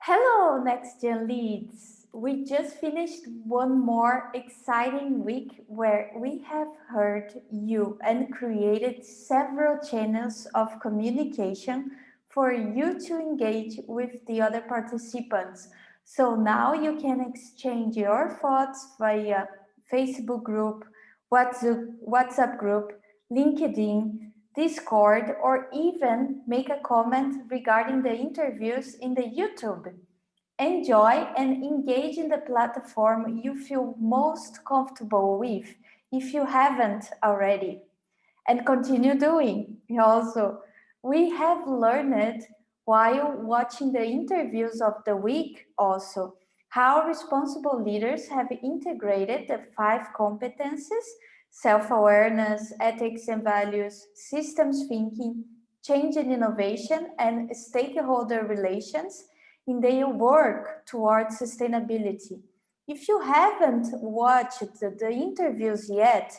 Hello, Next Gen Leads. We just finished one more exciting week where we have heard you and created several channels of communication for you to engage with the other participants. So now you can exchange your thoughts via Facebook group, WhatsApp group, LinkedIn, Discord, or even make a comment regarding the interviews in the YouTube. Enjoy and engage in the platform you feel most comfortable with if you haven't already, and continue doing. Also, we have learned while watching the interviews of the week also how responsible leaders have integrated the five competences: self-awareness, ethics and values, systems thinking, change and innovation, and stakeholder relations in their work towards sustainability. If you haven't watched the interviews yet,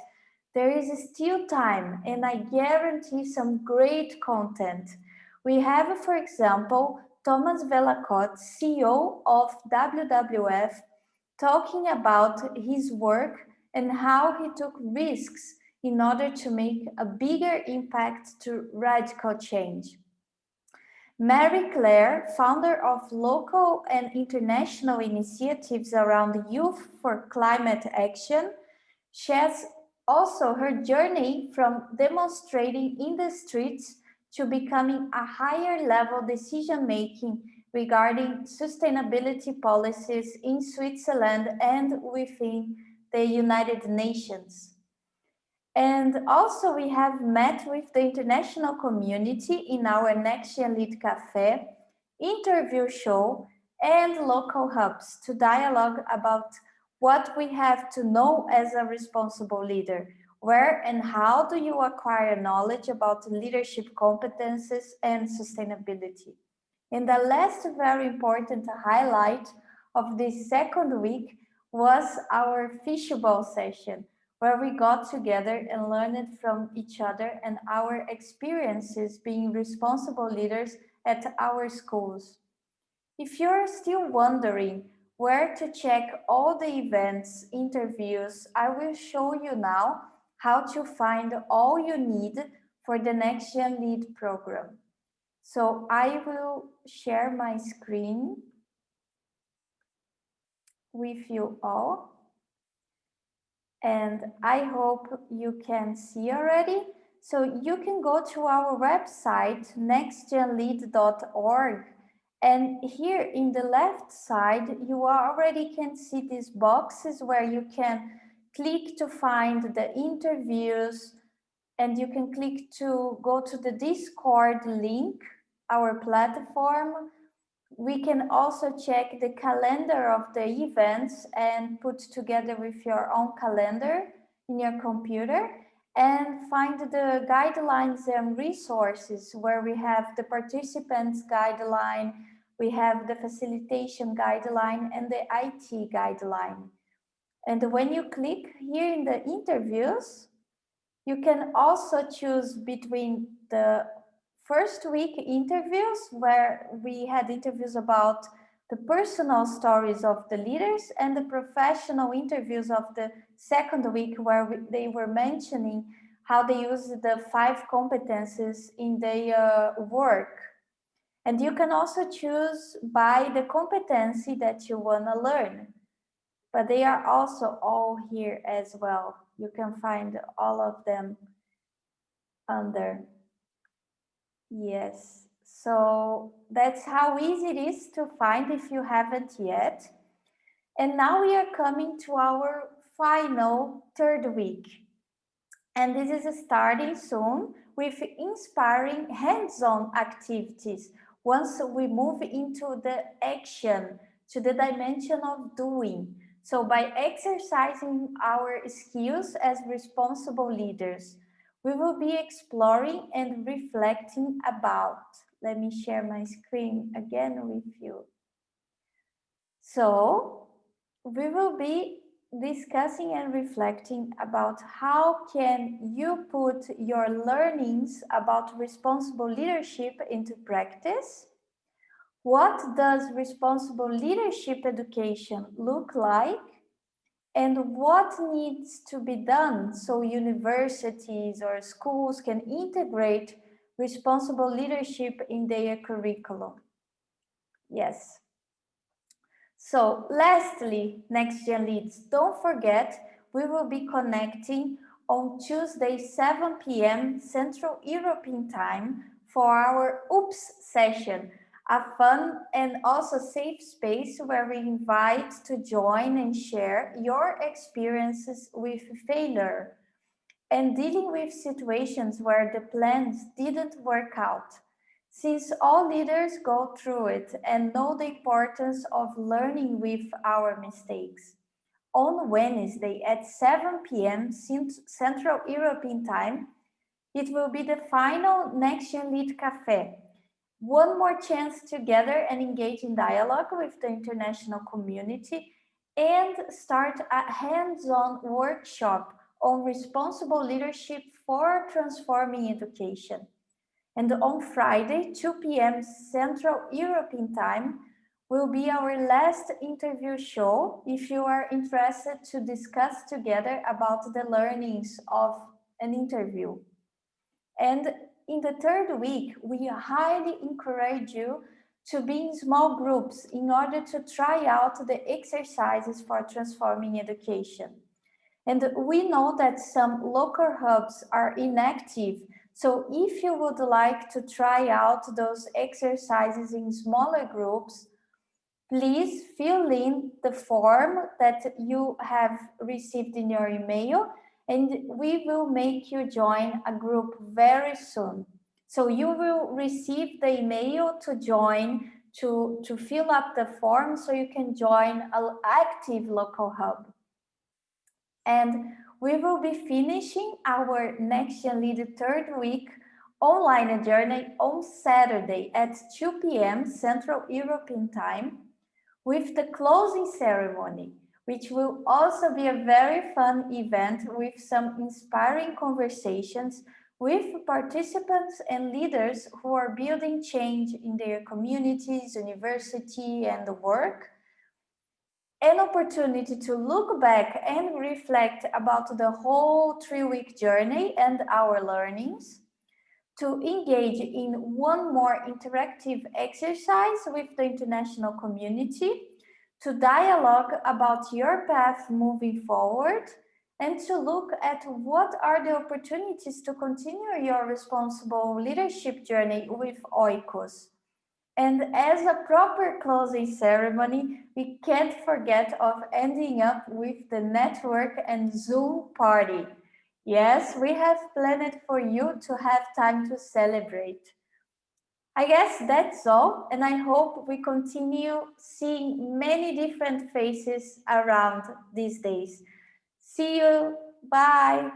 there is still time, and I guarantee some great content. We have, for example, Thomas Vellacott, CEO of WWF, talking about his work and how he took risks in order to make a bigger impact to radical change. Mary Claire, founder of local and international initiatives around youth for climate action, shares also her journey from demonstrating in the streets to becoming a higher level decision making regarding sustainability policies in Switzerland and within the United Nations. And also we have met with the international community in our Next Gen Lead Cafe, interview show, and local hubs to dialogue about what we have to know as a responsible leader. Where and how do you acquire knowledge about leadership competences and sustainability? And the last very important highlight of this second week was our fishbowl session, where we got together and learned from each other and our experiences being responsible leaders at our schools. If you're still wondering where to check all the events, interviews, I will show you now how to find all you need for the Next Gen Lead program. So I will share my screen with you all. And I hope you can see already. So you can go to our website, nextgenlead.org. And here in the left side, you already can see these boxes where you can click to find the interviews, and you can click to go to the Discord link, our platform. We can also check the calendar of the events and put together with your own calendar in your computer, and find the guidelines and resources where we have the participants guideline, we have the facilitation guideline, and the IT guideline. And when you click here in the interviews, you can also choose between the first week interviews, where we had interviews about the personal stories of the leaders, and the professional interviews of the second week, where they were mentioning how they use the five competences in their work. And you can also choose by the competency that you want to learn, but they are also all here as well. You can find all of them under. Yes, so that's how easy it is to find if you haven't yet. And now we are coming to our final third week. And this is starting soon with inspiring hands-on activities. Once we move into the action, to the dimension of doing. So by exercising our skills as responsible leaders, we will be exploring and reflecting about. Let me share my screen again with you. So we will be discussing and reflecting about how can you put your learnings about responsible leadership into practice. What does responsible leadership education look like? And what needs to be done so universities or schools can integrate responsible leadership in their curriculum? Yes. So lastly, Next Gen Leads, don't forget, we will be connecting on Tuesday, 7 p.m. Central European Time for our OOPS session, a fun and also safe space where we invite to join and share your experiences with failure and dealing with situations where the plans didn't work out. Since all leaders go through it and know the importance of learning with our mistakes. On Wednesday at 7 p.m. Central European Time, it will be the final Next Gen Lead Café. One more chance to gather and engage in dialogue with the international community and start a hands-on workshop on responsible leadership for transforming education. And on Friday, 2 p.m. Central European Time, will be our last interview show if you are interested to discuss together about the learnings of an interview. And in the third week, we highly encourage you to be in small groups in order to try out the exercises for transforming education. And we know that some local hubs are inactive. So if you would like to try out those exercises in smaller groups, please fill in the form that you have received in your email and we will make you join a group very soon. So you will receive the email to join, to fill up the form so you can join an active local hub. And we will be finishing our Next Gen Lead third week online journey on Saturday at 2 p.m. Central European Time with the closing ceremony, which will also be a very fun event with some inspiring conversations with participants and leaders who are building change in their communities, university, and work. An opportunity to look back and reflect about the whole 3-week journey and our learnings, to engage in one more interactive exercise with the international community, to dialogue about your path moving forward, and to look at what are the opportunities to continue your responsible leadership journey with oikos. And as a proper closing ceremony, we can't forget of ending up with the network and Zoom party. Yes, we have planned for you to have time to celebrate. I guess that's all, and I hope we continue seeing many different faces around these days. See you. Bye.